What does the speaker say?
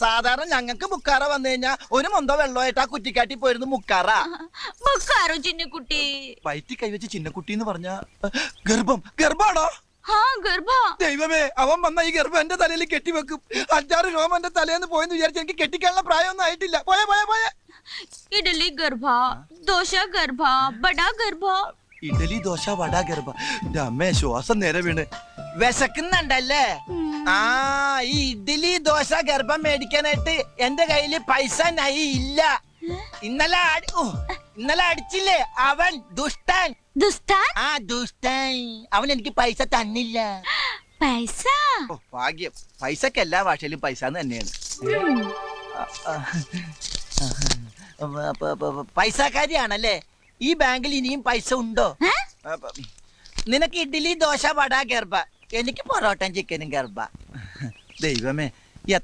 സാധാരണ ഞങ്ങൾക്ക് മുക്കാറ വന്നു കഴിഞ്ഞാ ഒരു മൊന്തോ വെള്ളമായിട്ട് ആ കുറ്റിക്കാട്ടി പോയിരുന്നു മുക്കാറ. മുക്കാറോ ചിന്നക്കുട്ടി? വയറ്റി കൈവച്ച് ചിന്നക്കുട്ടി എന്ന് പറഞ്ഞ ഗർഭാണോ? ദൈവമേ, അവൻ വന്ന ഈ ഗർഭം എന്റെ തലയിൽ കെട്ടിവെക്കും. 5-6 രോമം എന്റെ തലേന്ന് പോയെന്ന് വിചാരിച്ച് എനിക്ക് കെട്ടിക്കാനുള്ള പ്രായമൊന്നും ആയിട്ടില്ല. പോയ ഇഡലി ഗർഭ, ദോശ ഗർഭ, ബടാ ഗർഭ. ഇഡലി ദോശ വട ഗർഭ. അമ്മേ, ശ്വാസം നേരെ വീണ്. വിശക്കുന്നുണ്ടല്ലേ? ആ, ഈ ഇഡലി ദോശ ഗർഭം മേടിക്കാനായിട്ട് എന്റെ കയ്യില് പൈസ ഇല്ല. ഇന്നലെ അടിച്ചില്ലേ അവൻ ദുഷ്ടൻ. ആ ദുഷ്ടൻ, അവൻ എനിക്ക് പൈസ തന്നില്ല. പൈസ? ഭാഗ്യം, പൈസക്ക് എല്ലാ ഭാഷയിലും പൈസ തന്നെയാണ്. പൈസക്കാരിയാണല്ലേ? ഈ ബാങ്കിൽ ഇനിയും പൈസ ഉണ്ടോ? നിനക്ക് ഇഡ്ഡലി ദോശ വട ഗർഭ, എനിക്ക് പൊറോട്ടയും ചിക്കനും ഗർഭ. ദൈവമേ,